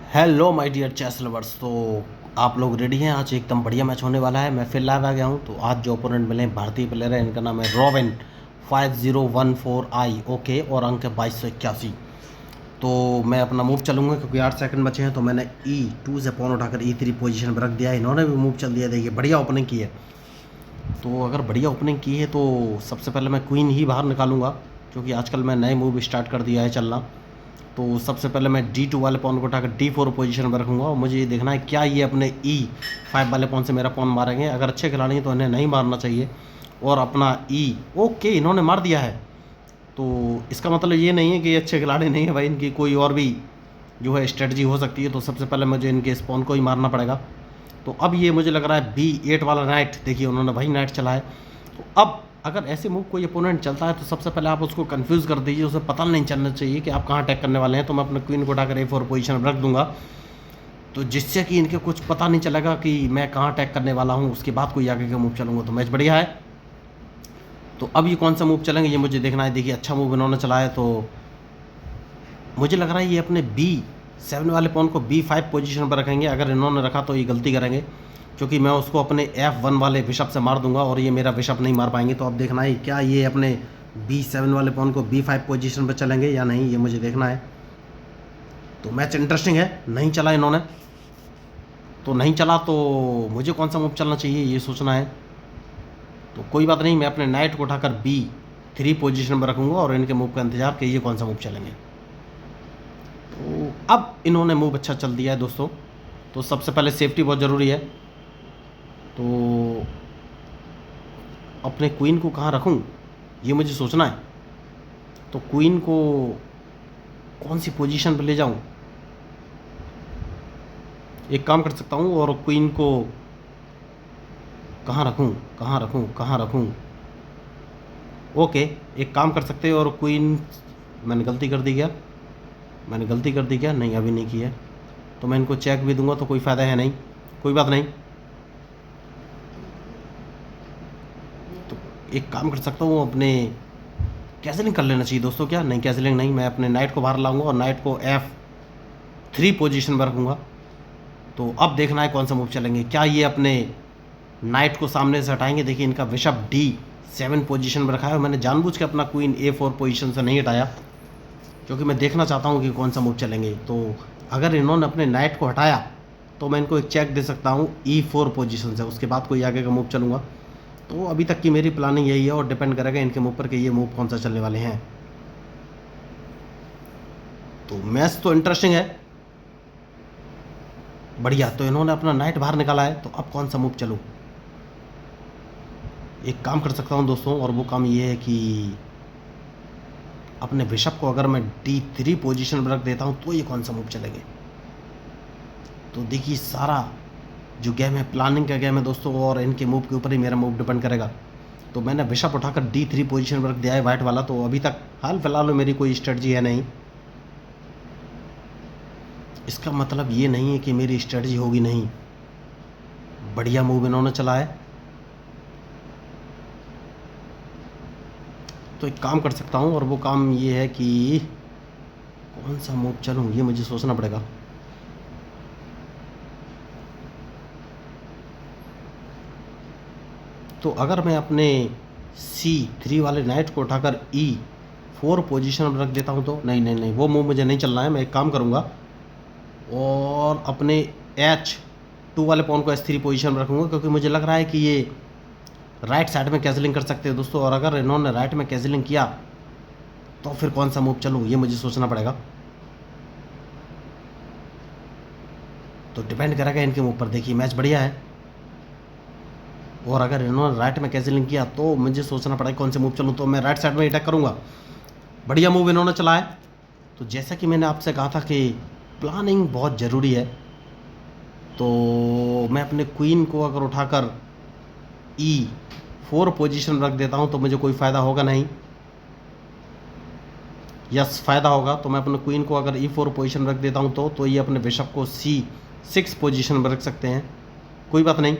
Hello my dear chess lovers. तो आप लोग रेडी हैं? आज एकदम बढ़िया मैच होने वाला है। मैं फिर लाइव आ गया हूं। तो आज जो ओपोनेंट मिले हैं भारतीय प्लेयर है, इनका नाम है रॉबिन 5014 ओके और अंक है 2281। तो मैं अपना मूव चलूँगा क्योंकि 8 सेकंड बचे हैं। तो मैंने E2 से पॉन उठाकर E3 पोजीशन पर रख दिया है। इन्होंने भी मूव चल दिया। देखिए बढ़िया ओपनिंग की है। तो अगर बढ़िया ओपनिंग की है तो सबसे पहले मैं क्वीन ही बाहर निकालूंगा, क्योंकि आजकल मैं नए मूव स्टार्ट कर दिया है चलना। तो सबसे पहले मैं D2 वाले पॉन को उठाकर D4 पोजीशन पर रखूँगा और मुझे ये देखना है क्या ये अपने E5 वाले पॉन से मेरा पॉन मारेंगे। अगर अच्छे खिलाड़ी हैं तो इन्हें नहीं मारना चाहिए। और अपना ओके इन्होंने मार दिया है। तो इसका मतलब ये नहीं है कि ये अच्छे खिलाड़ी नहीं है भाई, इनकी कोई और भी जो है स्ट्रेटजी हो सकती है। तो सबसे पहले मुझे इनके इस पॉन को ही मारना पड़ेगा। तो अब ये मुझे लग रहा है B8 वाला नाइट, देखिए उन्होंने भाई नाइट चला है। तो अब अगर ऐसे मूव कोई अपोनेंट चलता है तो सबसे पहले आप उसको कंफ्यूज कर दीजिए, उसे पता नहीं चलना चाहिए कि आप कहाँ अटैक करने वाले हैं। तो मैं अपने क्वीन को उठाकर A4 पोजीशन में रख दूंगा, तो जिससे कि इनके कुछ पता नहीं चलेगा कि मैं कहाँ अटैक करने वाला हूँ। उसके बाद कोई आगे का मूव चलूँगा। तो मैच बढ़िया है। तो अब ये कौन सा मूव चलेंगे ये मुझे देखना है। देखिए अच्छा मूव इन्होंने चला है। तो मुझे लग रहा है ये अपने B7 वाले पॉन को B5 पोजीशन पर रखेंगे। अगर इन्होंने रखा तो ये गलती करेंगे, क्योंकि मैं उसको अपने F1 वाले बिशप से मार दूंगा और ये मेरा बिशप नहीं मार पाएंगे। तो अब देखना है क्या ये अपने B7 वाले पॉन को B5 पोजीशन पर चलेंगे या नहीं, ये मुझे देखना है। तो मैच इंटरेस्टिंग है। नहीं चला इन्होंने, तो नहीं चला तो मुझे कौन सा मूव चलना चाहिए ये सोचना है। तो कोई बात नहीं, मैं अपने नाइट को उठाकर B3 पोजीशन पर रखूँगा और इनके मूव का इंतजार कि ये कौन सा मूव चलेंगे। तो अब इन्होंने मूव अच्छा चल दिया है दोस्तों। तो सबसे पहले सेफ्टी बहुत ज़रूरी है। तो अपने क्वीन को कहाँ रखूँ ये मुझे सोचना है। तो क्वीन को कौन सी पोजीशन पर ले जाऊँ, एक काम कर सकता हूँ। और क्वीन को कहाँ रखूँ कहाँ रखूँ कहाँ रखूँ, ओके एक काम कर सकते हैं। और क्वीन मैंने गलती कर दी क्या, मैंने गलती कर दी क्या? नहीं अभी नहीं की है। तो मैं इनको चेक भी दूंगा तो कोई फ़ायदा है नहीं। कोई बात नहीं, तो एक काम कर सकता हूँ, अपने कैसलिंग कर लेना चाहिए दोस्तों। क्या नहीं, कैसलिंग नहीं, मैं अपने नाइट को बाहर लाऊंगा और नाइट को F3 पोजीशन पर रखूँगा। तो अब देखना है कौन सा मूव चलेंगे। क्या ये अपने नाइट को सामने से हटाएंगे? देखिए इनका बिशप D7 पोजीशन पर रखा है। मैंने जानबूझ के अपना क्वीन A4 पोजीशन से नहीं हटाया, क्योंकि मैं देखना चाहता हूँ कि कौन सा मूव चलेंगे। तो अगर इन्होंने अपने नाइट को हटाया तो मैं इनको एक चेक दे सकता हूँ E4 पोजीशन से, उसके बाद कोई आगे का मूव चलूँगा। तो अभी तक की मेरी प्लानिंग यही है और डिपेंड करेगा इनके मूव पर कि ये मूव कौन सा चलने वाले हैं। तो मैच तो इंटरेस्टिंग है, बढ़िया। तो इन्होंने अपना नाइट बाहर निकाला है। तो अब कौन सा मूव चलूँ, एक काम कर सकता हूँ दोस्तों, और वो काम ये है कि अपने बिशप को अगर मैं D3 पोजीशन पर रख देता हूँ तो ये कौन सा मूव चलेंगे। तो देखिए सारा जो गेम है प्लानिंग का गेम है दोस्तों, और इनके मूव के ऊपर ही मेरा मूव डिपेंड करेगा। तो मैंने बिशप उठाकर D3 पोजीशन पर रख दिया है वाइट वाला। तो अभी तक हाल फिलहाल में मेरी कोई स्ट्रेटजी है नहीं। इसका मतलब ये नहीं है कि मेरी स्ट्रेटजी होगी नहीं। बढ़िया मूव इन्होंने चला है। तो एक काम कर सकता हूँ, और वो काम ये है कि कौन सा मूव चलूँ ये मुझे सोचना पड़ेगा। तो अगर मैं अपने C3 वाले नाइट को उठाकर E4 पोजीशन पर रख देता हूँ तो नहीं नहीं नहीं, वो मूव मुझे नहीं चलना है। मैं एक काम करूँगा और अपने H2 वाले पॉन को S3 पोजीशन पर रखूँगा, क्योंकि मुझे लग रहा है कि ये राइट साइड में कैसलिंग कर सकते हैं दोस्तों। और अगर इन्होंने राइट में कैसलिंग किया तो फिर कौन सा मूव चलूँ ये मुझे सोचना पड़ेगा। तो डिपेंड करेगा इनके मूव पर। देखिए मैच बढ़िया है, और अगर इन्होंने राइट में कैसलिंग किया तो मुझे सोचना पड़ेगा कौन से मूव चलूँ। तो मैं राइट साइड में अटैक करूँगा। बढ़िया मूव इन्होंने चला है। तो जैसा कि मैंने आपसे कहा था कि प्लानिंग बहुत ज़रूरी है। तो मैं अपने क्वीन को अगर उठाकर E4 पोजीशन रख देता हूँ तो मुझे कोई फ़ायदा होगा नहीं। यस फ़ायदा होगा। तो मैं अपने क्वीन को अगर E4 पोजीशन रख देता हूँ तो ये अपने बिशप को C6 पोजीशन पर रख सकते हैं। कोई बात नहीं,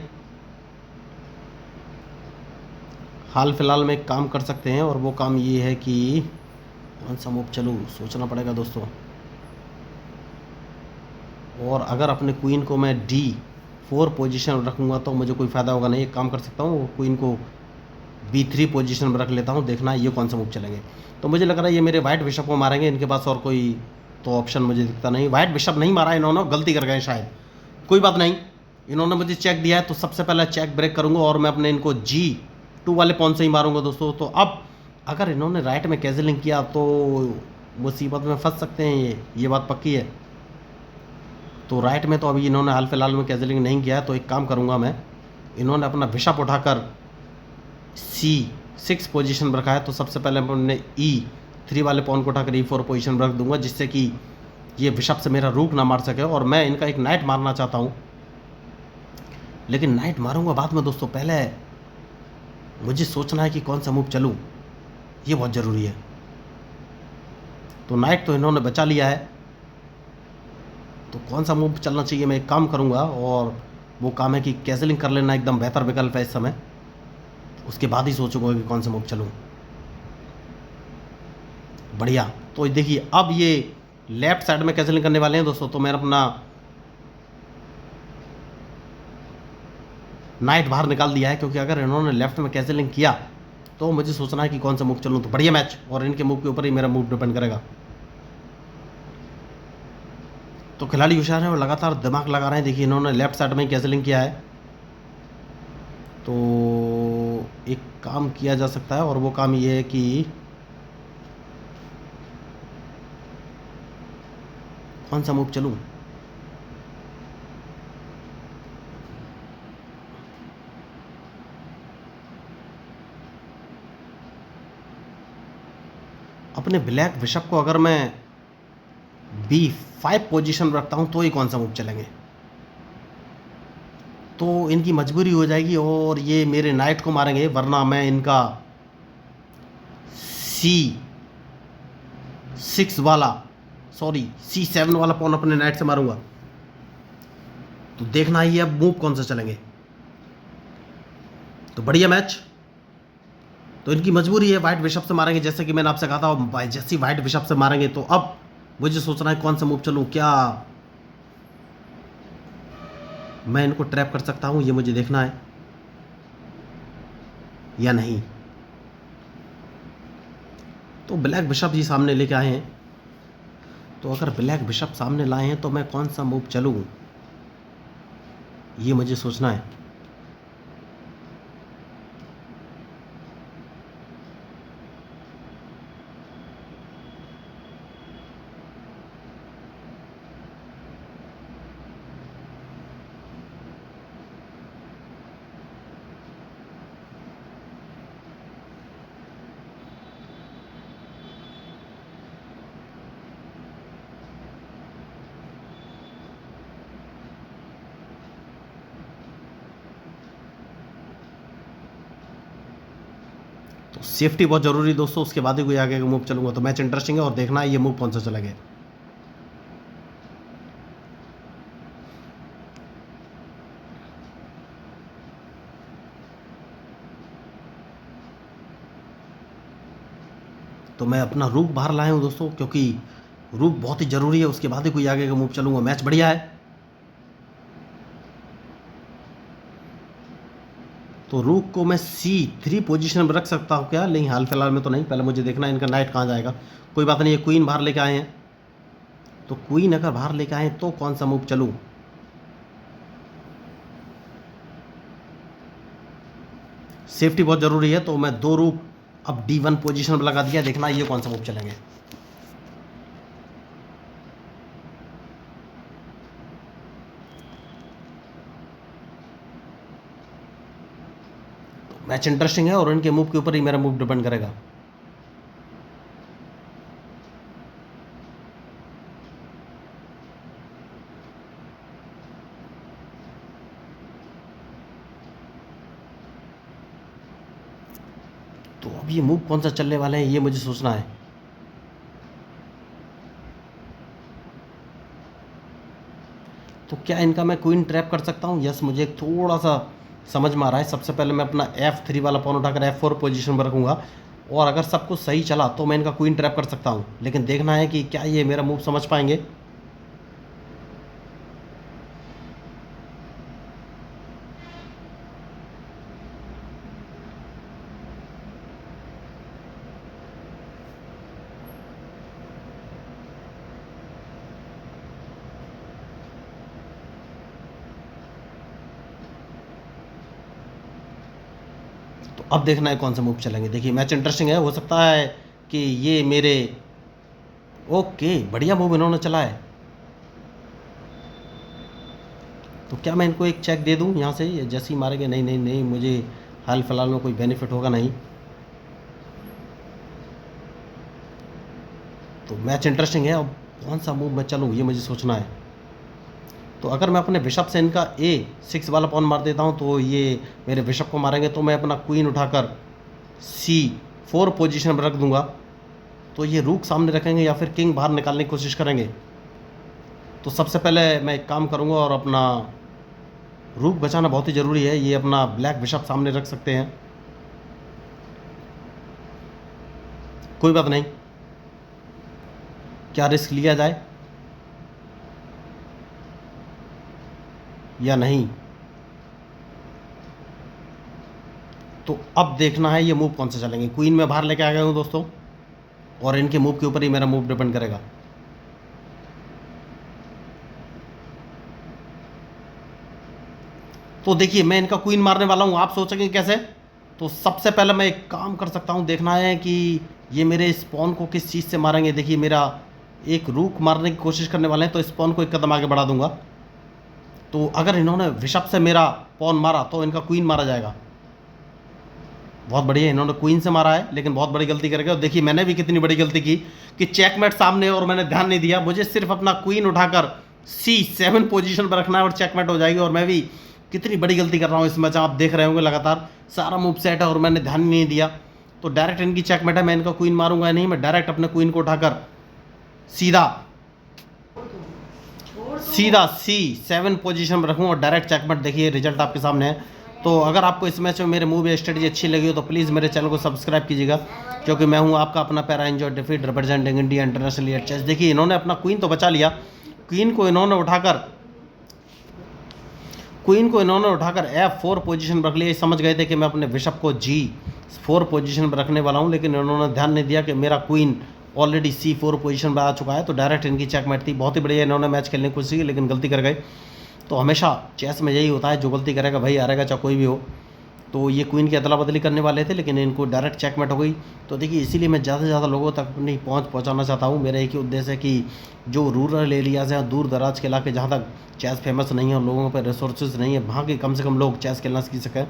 हाल फिलहाल में एक काम कर सकते हैं, और वो काम ये है कि कौन सा मूव चलूँ सोचना पड़ेगा दोस्तों। और अगर अपने क्वीन को मैं D4 पोजीशन में रखूँगा तो मुझे कोई फ़ायदा होगा नहीं। एक काम कर सकता हूँ, क्वीन को B3 पोजीशन में रख लेता हूँ, देखना ये कौन सा मूव चलेंगे। तो मुझे लग रहा है ये मेरे वाइट बिशप को मारेंगे, इनके पास और कोई तो ऑप्शन मुझे दिखता नहीं। वाइट बिशप नहीं मारा इन्होंने, गलती कर गए शायद, कोई बात नहीं। इन्होंने मुझे चेक दिया है तो सबसे पहले चेक ब्रेक करूँगा और मैं अपने इनको G2 वाले पॉन से ही मारूंगा दोस्तों। तो अब अगर इन्होंने राइट में कैजलिंग किया तो मुसीबत में फंस सकते हैं, ये बात पक्की है। तो राइट में तो अभी इन्होंने हाल फिलहाल में कैजलिंग नहीं किया है, तो एक काम करूँगा मैं, इन्होंने अपना बिशप उठाकर C6 पोजीशन में रखा है, तो सबसे पहले मैं E3 वाले पॉन को उठाकर E4 पोजीशन में रख दूंगा, जिससे कि ये बिशप से मेरा रूक ना मार सके। और मैं इनका एक नाइट मारना चाहता हूँ, लेकिन नाइट मारूंगा बाद में दोस्तों, पहले मुझे सोचना है कि कौन सा मूव चलूँ, ये बहुत ज़रूरी है। तो नाइट तो इन्होंने बचा लिया है, तो कौन सा मूव चलना चाहिए, मैं एक काम करूँगा, और वो काम है कि कैजलिंग कर लेना एकदम बेहतर विकल्प है इस समय। उसके बाद ही सोचूंगा कि कौन सा मूव चलूँ। बढ़िया, तो देखिए अब ये लेफ्ट साइड में कैजलिंग करने वाले हैं दोस्तों, तो मैंने अपना नाइट बाहर निकाल दिया है, क्योंकि अगर इन्होंने लेफ्ट में कैजलिंग किया तो मुझे सोचना है कि कौन सा मूव चलूँ। तो बढ़िया मैच, और इनके मूव के ऊपर ही मेरा मूव डिपेंड करेगा। तो खिलाड़ी होशियार है और लगातार दिमाग लगा रहे हैं। देखिए इन्होंने लेफ्ट साइड में कैजलिंग किया है, तो एक काम किया जा सकता है, और वो काम ये है कि कौन सा मूव चलूँ। अपने ब्लैक बिशप को अगर मैं B5 पोजीशन में रखता हूँ तो ही कौन सा मूव चलेंगे, तो इनकी मजबूरी हो जाएगी और ये मेरे नाइट को मारेंगे, वरना मैं इनका C6 वाला C7 वाला पॉन अपने नाइट से मारूंगा। तो देखना ही है अब मूव कौन सा चलेंगे। तो बढ़िया मैच, तो इनकी मजबूरी है, वाइट बिशप से मारेंगे, जैसे कि मैंने आपसे कहा था, जैसे ही वाइट बिशप से मारेंगे तो अब मुझे सोचना है कौन सा मूव चलूँ। क्या मैं इनको ट्रैप कर सकता हूँ, ये मुझे देखना है या नहीं। तो ब्लैक बिशप जी सामने लेके आए हैं, तो अगर ब्लैक बिशप सामने लाए हैं तो मैं कौन सा मूव चलूँ, ये मुझे सोचना है। तो सेफ्टी बहुत ज़रूरी है दोस्तों, उसके बाद ही कोई आगे का मूव चलूँगा। तो मैच इंटरेस्टिंग है और देखना है ये मूव कौन सा चलेगा। तो मैं अपना रूक बाहर लाया हूँ दोस्तों, क्योंकि रूक बहुत ही ज़रूरी है, उसके बाद ही कोई आगे का मूव चलूँगा। मैच बढ़िया है, तो रूक को मैं C3 पोजीशन में रख सकता हूँ क्या, नहीं हाल फिलहाल में तो नहीं, पहले मुझे देखना है इनका नाइट कहाँ जाएगा। कोई बात नहीं, ये क्वीन बाहर लेके आए हैं, तो क्वीन अगर बाहर लेके आए तो कौन सा मूव चलूँ। सेफ्टी बहुत ज़रूरी है, तो मैं दो रूक अब D1 पोजीशन में लगा दिया, देखना ये कौन सा मूव चलेंगे। तो मैच इंटरेस्टिंग है और इनके मूव के ऊपर ही मेरा मूव डिपेंड करेगा। तो अब ये मूव कौन सा चलने वाले हैं, ये मुझे सोचना है। तो क्या इनका मैं क्वीन ट्रैप कर सकता हूँ, यस मुझे थोड़ा सा समझ में आ रहा है। सबसे पहले मैं अपना F3 वाला पॉन उठाकर F4 पोजीशन पर रखूँगा, और अगर सब कुछ सही चला तो मैं इनका क्वीन ट्रैप कर सकता हूँ, लेकिन देखना है कि क्या ये मेरा मूव समझ पाएंगे। तो अब देखना है कौन से मूव चलेंगे। देखिए मैच इंटरेस्टिंग है, हो सकता है कि ये मेरे ओके बढ़िया मूव इन्होंने चला है। तो क्या मैं इनको एक चेक दे दूं यहाँ से, ये जैसे ही मारेंगे? नहीं नहीं नहीं, मुझे हाल फिलहाल में कोई बेनिफिट होगा नहीं। तो मैच इंटरेस्टिंग है, अब कौन सा मूव मैं चलूँ ये मुझे सोचना है। तो अगर मैं अपने बिशप से इनका A6 वाला पॉन मार देता हूँ तो ये मेरे बिशप को मारेंगे, तो मैं अपना क्वीन उठाकर C4 पोजीशन में रख दूंगा। तो ये रूक सामने रखेंगे या फिर किंग बाहर निकालने की कोशिश करेंगे। तो सबसे पहले मैं एक काम करूँगा और अपना रूक बचाना बहुत ही ज़रूरी है। ये अपना ब्लैक बिशप सामने रख सकते हैं, कोई बात नहीं। क्या रिस्क लिया जाए या नहीं? तो अब देखना है ये मूव कौन से चलेंगे। क्वीन में बाहर लेके आ गया हूँ दोस्तों, और इनके मूव के ऊपर ही मेरा मूव डिपेंड करेगा। तो देखिए मैं इनका क्वीन मारने वाला हूँ, आप सोचेंगे कैसे? तो सबसे पहले मैं एक काम कर सकता हूँ, देखना है कि ये मेरे स्पॉन को किस चीज़ से मारेंगे। देखिए मेरा एक रूक मारने की कोशिश करने वाले हैं, तो स्पॉन को एक कदम आगे बढ़ा दूंगा। तो अगर इन्होंने बिशप से मेरा पॉन मारा तो इनका क्वीन मारा जाएगा। बहुत बढ़िया, इन्होंने क्वीन से मारा है लेकिन बहुत बड़ी गलती कर गए। और देखिए मैंने भी कितनी बड़ी गलती की कि चेकमेट सामने और मैंने ध्यान नहीं दिया। मुझे सिर्फ अपना क्वीन उठाकर C7 पोजीशन पर रखना है और चेकमेट हो जाएगी। और मैं भी कितनी बड़ी गलती कर रहा हूँ इस मैच, आप देख रहे होंगे लगातार सारा मूव सेट है और मैंने ध्यान नहीं दिया। तो डायरेक्ट इनकी चेकमेट है, मैं इनका क्वीन मारूंगा नहीं, मैं डायरेक्ट अपने क्वीन को उठाकर सीधा C7 पोजीशन में रखूँ और डायरेक्ट चेकमेट। देखिए रिजल्ट आपके सामने है। तो अगर आपको इस मैच में मेरे मूव या स्ट्रेटजी अच्छी लगी हो तो प्लीज़ मेरे चैनल को सब्सक्राइब कीजिएगा, क्योंकि मैं हूं आपका अपना पैरा एंजॉय डिफीट representing India international at chess. देखिए इन्होंने अपना क्वीन तो बचा लिया, क्वीन को इन्होंने उठाकर F4 पोजीशन पर रख लिया। समझ गए थे कि मैं अपने बिशप को G4 पोजीशन पर रखने वाला हूं, लेकिन इन्होंने ध्यान नहीं दिया कि मेरा क्वीन ऑलरेडी C4 पोजीशन पर आ चुका है। तो डायरेक्ट इनकी चेकमेट थी। बहुत ही बढ़िया इन्होंने मैच खेलने की कोशिश की लेकिन गलती कर गए। तो हमेशा चेस में यही होता है, जो गलती करेगा भाई हारेगा, चाहे कोई भी हो। तो ये क्वीन की अदला बदली करने वाले थे लेकिन इनको डायरेक्ट चेकमेट हो गई। तो देखिए इसीलिए मैं ज़्यादा से ज़्यादा लोगों तक अपनी पहुंचाना चाहता हूँ। मेरा एक ही उद्देश्य है कि जो रूरल एरियाज़ हैं, दूर दराज के इलाके जहाँ तक चेस फेमस नहीं है और लोगों पर रिसोर्सेज नहीं है, वहाँ के कम से कम लोग चेस खेलना सीख सकें।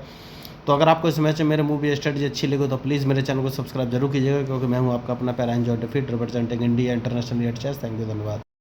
तो अगर आपको इस मैच में मेरे मूवी स्ट्रेटजी अच्छी लगी तो प्लीज़ मेरे चैनल को सब्सक्राइब जरूर कीजिएगा, क्योंकि मैं हूँ आपका अपना पैरा एंजॉय डिफीट representing India international at chess. Thank you, धन्यवाद।